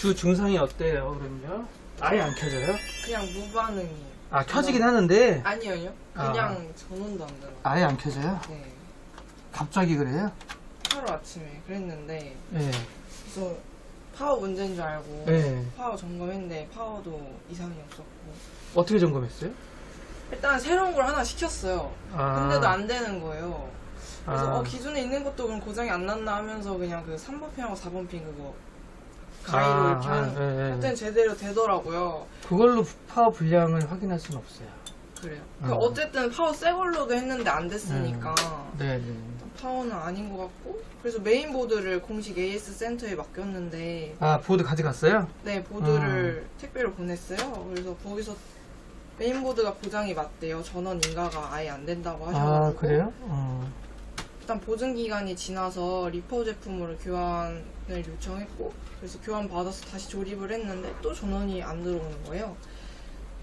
주 증상이 어때요, 그럼요? 아예 안 켜져요? 그냥 무반응이에요. 아, 켜지긴 하는데. 아니요. 그냥 전원도 안 들어요. 아예 안 켜져요? 네. 갑자기 그래요? 하루 아침에 그랬는데, 네. 그래서 파워 문제인 줄 알고 네. 파워 점검했는데 파워도 이상이 없었고. 어떻게 점검했어요? 일단 새로운 걸 하나 시켰어요. 아. 근데도 안 되는 거예요. 그래서 아. 기존에 있는 것도 그럼 고장이 안 났나 하면서 그냥 그 3번 핀하고 4번 핀 그거 가위로 이렇게 하는 그때는 제대로 되더라고요. 그걸로 파워 불량을 확인할 수는 없어요. 그래요. 어쨌든 파워 새 걸로도 했는데 안 됐으니까 네네. 파워는 아닌 것 같고, 그래서 메인보드를 공식 AS 센터에 맡겼는데, 아, 보드 가져갔어요? 네, 보드를 택배로 보냈어요. 그래서 거기서 메인보드가 고장이 맞대요. 전원 인가가 아예 안 된다고 하셔가지고. 아, 그래요? 일단 보증 기간이 지나서 리퍼 제품으로 교환을 요청했고, 그래서 교환 받아서 다시 조립을 했는데 또 전원이 안 들어오는 거예요.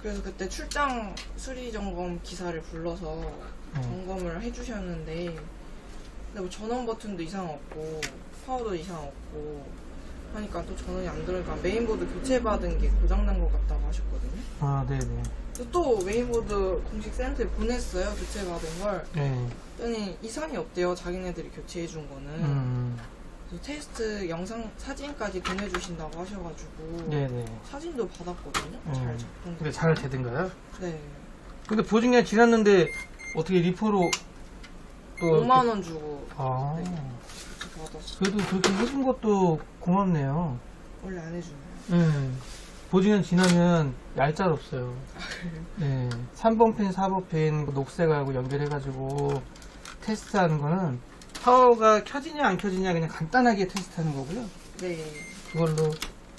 그래서 그때 출장 수리 점검 기사를 불러서 점검을 해주셨는데, 근데 뭐 전원 버튼도 이상 없고 파워도 이상 없고 하니까 또 전원이 안 들어오니까 메인보드 교체 받은 게 고장난 것 같다고 하셨거든요. 아, 네네. 그래서 또 메인보드 공식 센터에 보냈어요, 교체 받은 걸. 네. 그랬더니 이상이 없대요, 자기네들이 교체해 준 거는. 그래서 테스트 영상 사진까지 보내주신다고 하셔가지고 네네. 사진도 받았거든요. 잘 작동. 근데 잘 되던가요? 네. 근데 보증기간 지났는데 어떻게 리퍼로 또 5만 원 주고 아. 네, 받았어요. 그래도 그렇게 해준 것도 고맙네요. 원래 안 해주나요? 네. 보증기간 지나면 얄짤 없어요. 네. 3번 핀, 4번 핀 녹색하고 연결해가지고 테스트하는 거는 파워가 켜지냐 안 켜지냐 그냥 간단하게 테스트하는 거고요. 네. 그걸로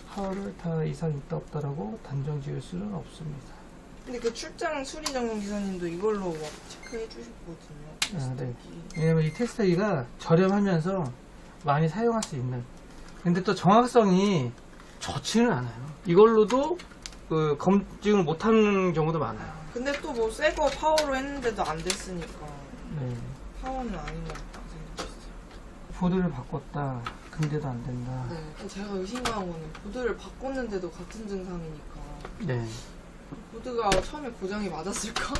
파워를 다 이상 있다 없다라고 단정 지을 수는 없습니다. 근데 그 출장 수리 전문 기사님도 이걸로 막 체크해 주셨거든요. 아, 네. 왜냐면 이 테스트기가 저렴하면서 많이 사용할 수 있는. 근데 또 정확성이 좋지는 않아요. 이걸로도 그 검증을 못하는 경우도 많아요. 근데 또 뭐 새 거 파워로 했는데도 안 됐으니까 네. 파워는 아닌 것 같다 생각했어요. 보드를 바꿨다. 근데도 안 된다. 네. 제가 의심가는 거는 보드를 바꿨는데도 같은 증상이니까 네. 보드가 처음에 고장이 맞았을까?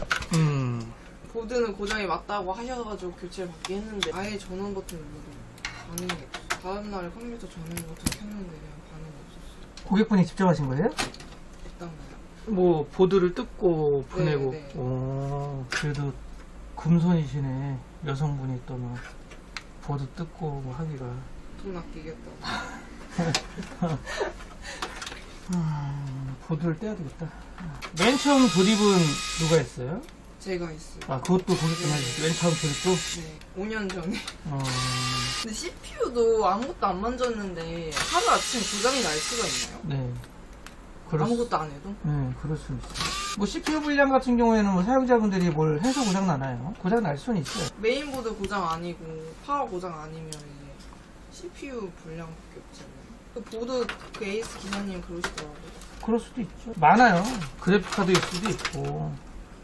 보드는 고장이 맞다고 하셔가지고 교체를 받게 했는데 아예 전원 버튼 누르고 반응이 없어. 다음날에 컴퓨터 전원 버튼 켰는데 그냥 반응이 없었어요. 고객분이 직접 하신 거예요? 일단 뭐 보드를 뜯고 보내고. 네. 오, 그래도 금손이시네. 여성분이 또 뭐 보드 뜯고 뭐 하기가. 돈 아끼겠다고. 보드를 떼야 되겠다. 맨 처음 조립은 누가 했어요? 제가 했어요. 아, 그것도 고객분이 하셨어요? 맨 처음 조립도? 네, 5년 전에. 근데 CPU도 아무것도 안 만졌는데 하루 아침에 고장이 날 수가 있나요? 네. 아무것도 안 해도? 네, 그럴 수 있어요. 뭐 CPU 불량 같은 경우에는 뭐 사용자분들이 뭘 해서 고장 나나요? 고장 날 수는 있어요. 메인보드 고장 아니고 파워 고장 아니면 이제 CPU 불량밖에 없잖아요. 그 보드 그 에이스 기사님 그러시더라고요. 그럴 수도 있죠. 많아요. 그래픽카드일 수도 있고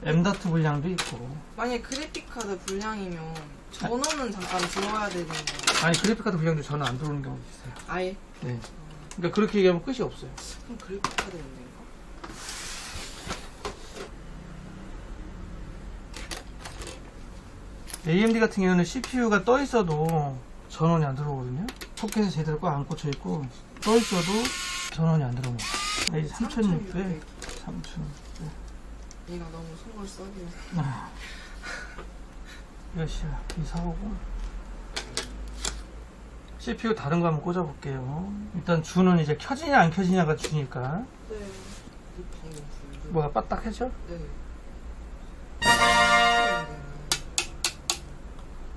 M.2 불량도 있고. 만약에 그래픽카드 불량이면 전원은 잠깐 들어와야 되는 거예요. 아니, 그래픽카드 불량도 전원 안 들어오는 경우도 있어요. 아예? 네. 그러니까 그렇게 얘기하면 끝이 없어요. 그럼 그래픽카드 문제인가? AMD 같은 경우는 CPU가 떠 있어도 전원이 안 들어오거든요. 소켓에 제대로 꽉 안 꽂혀 있고 떠 있어도 전원이 안 들어옵니다. 3600, 3600. 얘가 너무 속을 썩이네. 몇이야? 245고. CPU 다른 거 한번 꽂아볼게요. 일단 주는 이제 켜지냐 안 켜지냐가 주니까. 네. 방금 불. 뭐가 빠딱해져? 네.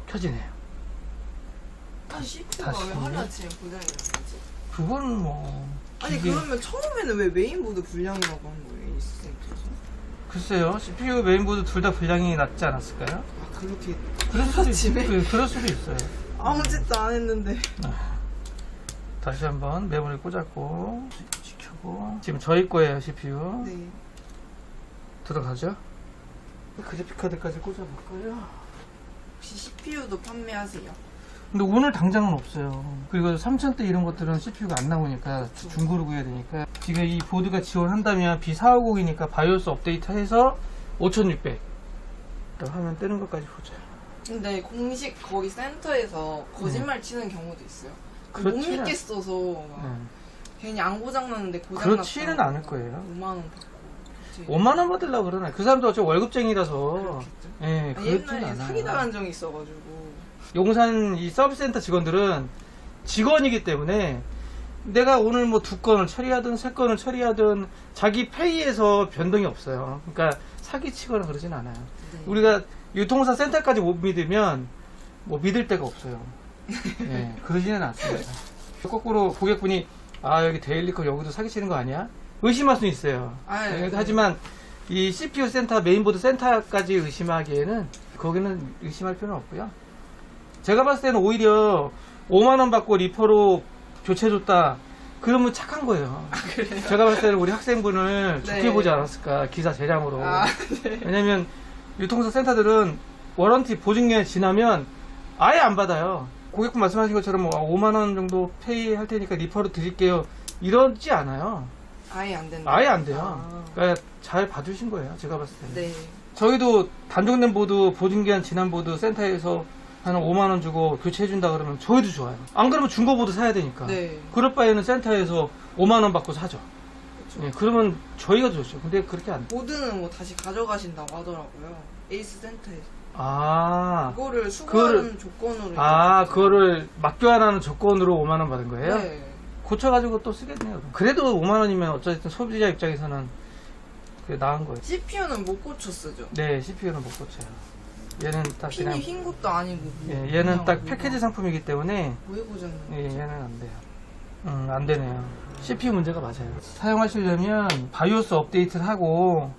켜지네요. CPU가 왜 하루 아침에 고장이 난 거지? 그건 뭐. 아니 이게... 그러면 처음에는 왜 메인보드 불량이라고 한 거예요? 에이스 센터에서? 글쎄요. CPU 메인보드 둘 다 불량이 났지 않았을까요? 아 그렇게 그럴 수도 있어요. 그럴 수도 있어요. 아무 짓도 안 했는데. 다시 한번 메모리 꽂았고 시켜고 지금 저희 거예요. CPU. 네. 들어가죠? 그래픽카드까지 꽂아볼까요? 혹시 CPU도 판매하세요? 근데 오늘 당장은 없어요. 그리고 3000대 이런 것들은 CPU가 안 나오니까 중고로 구해야 되니까 지금 이 보드가 지원한다면 B450이니까 바이오스 업데이트해서 5600 하면 뜨는 것까지 보자. 근데 공식 거기 센터에서 거짓말 치는 경우도 있어요. 못 그렇지는 믿겠어서 막 네. 괜히 안 고장 났는데 고장 그렇지는 났다고 않을 거예요. 5만 원 받고. 5만 원 받으려고 그러나 그 사람도 어차피 월급쟁이라서 그렇겠죠. 예, 그렇지는 옛날에 않아요. 사기당한 적이 있어가지고. 용산 이 서비스 센터 직원들은 직원이기 때문에 내가 오늘 뭐 2건을 처리하든 3건을 처리하든 자기 페이에서 변동이 없어요. 그러니까 사기치거나 그러진 않아요. 네. 우리가 유통사 센터까지 못 믿으면 뭐 믿을 데가 없어요. 예, 그러지는 않습니다. 거꾸로 고객분이 아 여기 데일리컵 여기도 사기치는 거 아니야? 의심할 수는 있어요. 네. 하지만 이 CPU 센터, 메인보드 센터까지 의심하기에는 거기는 의심할 필요는 없고요. 제가 봤을 때는 오히려 5만원 받고 리퍼로 교체해줬다. 그러면 착한 거예요. 제가 봤을 때는 우리 학생분을 좋게 네. 보지 않았을까, 기사 대장으로. 아, 네. 왜냐면 유통사 센터들은 워런티 보증기간 지나면 아예 안 받아요. 고객분 말씀하신 것처럼 뭐 5만원 정도 페이 할 테니까 리퍼로 드릴게요. 이러지 않아요. 아예 안 된다. 아예 안 돼요. 아. 그러니까 잘 봐주신 거예요. 제가 봤을 때. 네. 저희도 단종된 보드, 보증기한 지난 보드 센터에서 한 5만원 주고 교체해준다 그러면 저희도 좋아요. 안 그러면 중고 보드 사야 되니까. 네. 그럴 바에는 센터에서 5만원 받고 사죠. 그렇죠. 예, 그러면 저희가 좋죠. 근데 그렇게 안 돼. 보드는 뭐 다시 가져가신다고 하더라고요. 에이스 센터에서. 아, 그거를 수거하는 조건으로. 그거를 맞교환하는 조건으로 5만원 받은 거예요? 네. 고쳐가지고 또 쓰겠네요. 그래도 5만원이면 어쨌든 소비자 입장에서는 그게 나은 거예요. CPU는 못 고쳐 쓰죠. 네, CPU는 못 고쳐요. 얘는 딱 핀이 그냥, 흰 것도 아니고. 예, 얘는 그냥 딱 뭐가 패키지 상품이기 때문에 왜 고장 예, 얘는 안 돼요. 안 되네요. CPU 문제가 맞아요. 사용하시려면 바이오스 업데이트를 하고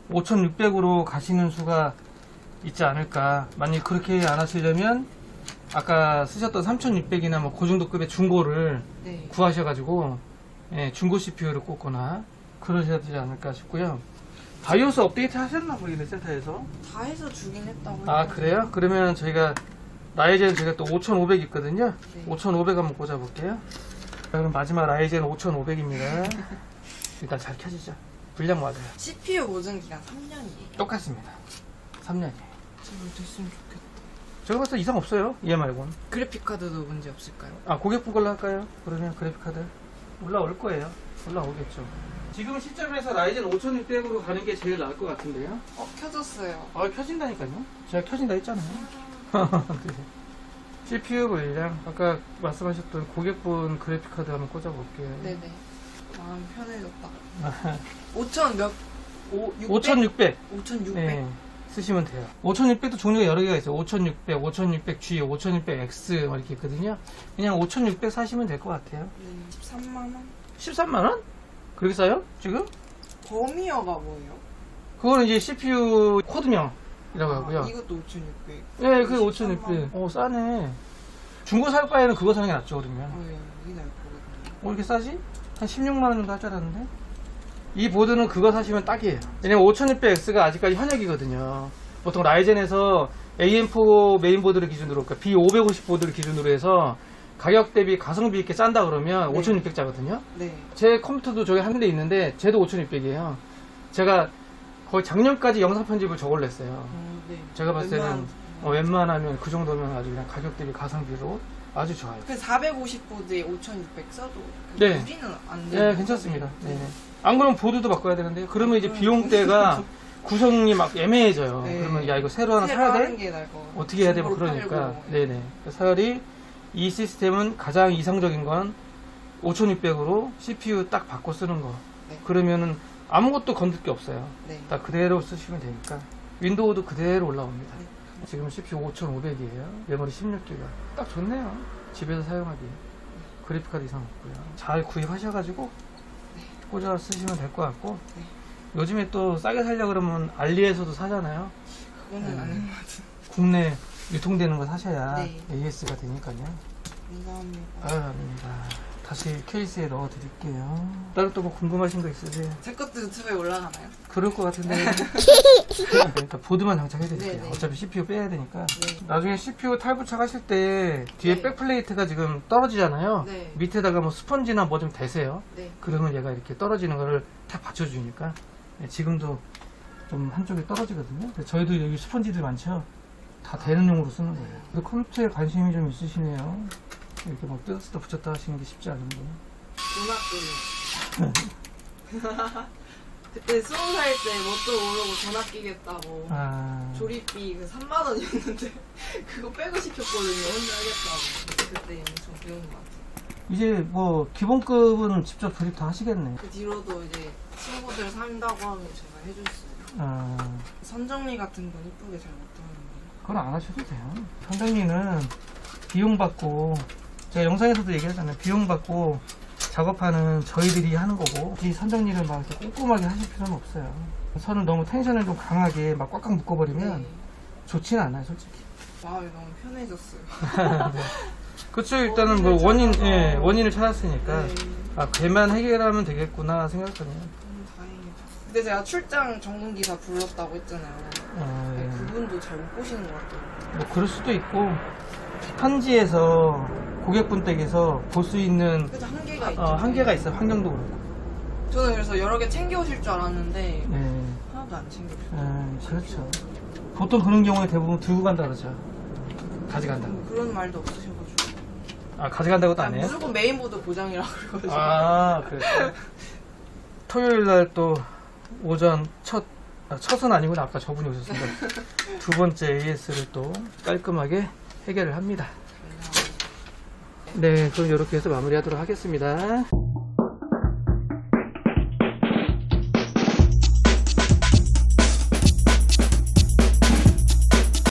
5600으로 가시는 수가 있지 않을까. 만약 그렇게 안 하시려면 아까 쓰셨던 3600이나 뭐 그 정도 급의 중고를 네. 구하셔가지고 예, 중고 CPU를 꽂거나 그러셔야 되지 않을까 싶고요. 바이오스 업데이트 하셨나 보이네 센터에서. 다 해서 주긴 했다고. 아 했는데. 그래요? 그러면 저희가 라이젠 제가 또 5500 있거든요. 네. 5500 한번 꽂아볼게요. 그럼 마지막 라이젠 5500입니다. 일단 잘 켜지죠. 분량 맞아요. CPU 보증 기간 3년이에요. 똑같습니다. 3년이에요. 제발 됐으면 좋겠다. 제가 봤을 때 이상 없어요. 얘 말고는. 그래픽 카드도 문제 없을까요? 아 고객분 걸로 할까요? 그러면 그래픽카드 올라올 거예요. 올라오겠죠. 지금 시점에서 라이젠 5600으로 가는 게 제일 나을 것 같은데요. 켜졌어요. 아 켜진다니까요. 제가 켜진다 했잖아요. 네. CPU 물량 아까 말씀하셨던 고객분 그래픽카드 한번 꽂아볼게요. 네네. 마음 편해졌다. 5천 몇? 5600 5,600? 네, 쓰시면 돼요. 5600도 종류가 여러 개가 있어요. 5600, 5600G, 5600X 뭐 이렇게 있거든요. 그냥 5600 사시면 될 것 같아요. 네, 13만원? 13만원? 그렇게 싸요? 지금? 범위어가 뭐예요? 그거는 이제 CPU 코드명이라고 하고요. 이것도 5,600. 네, 그게 5600. 싸네. 중고 살 바에는 그거 사는 게 낫죠, 그러면. 여기 나올 거거든요. 이렇게 싸지? 한 16만원 정도 할 줄 알았는데? 이 보드는 그거 사시면 딱이에요. 왜냐면 5600X가 아직까지 현역이거든요. 보통 라이젠에서 AM4 메인보드를 기준으로, 그러니까 B550 보드를 기준으로 해서 가격 대비 가성비 있게 싼다 그러면 네. 5600짜거든요. 네. 제 컴퓨터도 저기 한 대 있는데, 쟤도 5600이에요. 제가 거의 작년까지 영상 편집을 저걸로 했어요. 네. 제가 봤을 때는 웬만하면 그 정도면 아주 그냥 가격 대비 가성비로 아주 좋아요. 그 450 보드에 5,600 써도 네. 무리는 안 돼요. 네, 괜찮습니다. 네. 안 그러면 보드도 바꿔야 되는데, 그러면 이제 비용대가 구성이 막 애매해져요. 네. 그러면 야, 이거 새로 하나 사야 하는 돼? 게 나을 것 같아요. 어떻게 해야 돼? 뭐 중고로 그러니까. 팔고. 네네. 차라리 이 시스템은 가장 이상적인 건 5600으로 CPU 딱 바꿔 쓰는 거. 네. 그러면은 아무것도 건들 게 없어요. 네. 딱 그대로 쓰시면 되니까. 윈도우도 그대로 올라옵니다. 네. 지금 CPU 5500이에요. 메모리 16기가. 딱 좋네요. 집에서 사용하기. 그래픽카드 이상 없고요. 잘 구입하셔가지고 꽂아 쓰시면 될 것 같고. 네. 요즘에 또 싸게 살려 그러면 알리에서도 사잖아요. 그거는 아닌 것 같은데. 국내 유통되는 거 사셔야 네. AS가 되니까요. 감사합니다. 아유, 아닙니다. 다시 케이스에 넣어 드릴게요. 다른 또 뭐 궁금하신 거 있으세요? 제 것도 유튜브에 올라가나요? 그럴 것 같은데. 그러니까 보드만 장착해 드릴게요. 네네. 어차피 CPU 빼야 되니까. 네. 나중에 CPU 탈부착하실 때 뒤에 네. 백플레이트가 지금 떨어지잖아요. 네. 밑에다가 뭐 스펀지나 뭐 좀 대세요. 네. 그러면 얘가 이렇게 떨어지는 거를 다 받쳐주니까. 네, 지금도 좀 한쪽이 떨어지거든요. 근데 저희도 여기 스펀지들 많죠. 다 대는 용으로 쓰는 거예요. 근데 컴퓨터에 관심이 좀 있으시네요. 이렇게 막 뜯었다 붙였다 하시는 게 쉽지 않은데. 전압 그때 20살 때 뭣도 모르고 전압 끼겠다고 아, 조립비 그 3만 원이었는데 그거 빼고 시켰거든요. 혼자 하겠다고. 그때 엄청 배운 것 같아요. 이제 뭐 기본급은 직접 조립 다 하시겠네. 그 뒤로도 이제 친구들 산다고 하면 제가 해줬어요. 아, 선정리 같은 건 이쁘게 잘 못하는데. 그건 안 하셔도 돼요. 선생님은 비용 받고, 제가 영상에서도 얘기하잖아요. 비용 받고 작업하는 저희들이 하는 거고, 이 선정리를 막 이렇게 꼼꼼하게 하실 필요는 없어요. 선을 너무 텐션을 좀 강하게 막 꽉꽉 묶어버리면 네. 좋지는 않아요, 솔직히. 마음이 너무 편해졌어요. 그쵸, 일단은 뭐 원인을 찾았으니까. 네. 아, 걔만 해결하면 되겠구나 생각하네요. 다행이다. 근데 제가 출장 전문기사 불렀다고 했잖아요. 아, 예. 그분도 잘 못 보시는 것 같아요. 뭐 그럴 수도 있고, 현지에서 고객분 댁에서 볼 수 있는 그래서 한계가 있죠. 한계가 있어요. 환경도 그렇고. 저는 그래서 여러 개 챙겨오실 줄 알았는데 네. 하나도 안 챙겨주세요. 그렇죠. 보통 그런 경우에 대부분 들고 간다 그러죠. 가져간다. 그런 말도 없으셔가지고. 아, 가져간다고도 안 해요? 무조건 메인보드 고장이라 그래가지고. 아, 그랬어요. 토요일 날 또 오전 첫은 아니구나. 아까 저분이 오셨습니다. 두 번째 AS를 또 깔끔하게 해결을 합니다. 네, 그럼 이렇게 해서 마무리하도록 하겠습니다.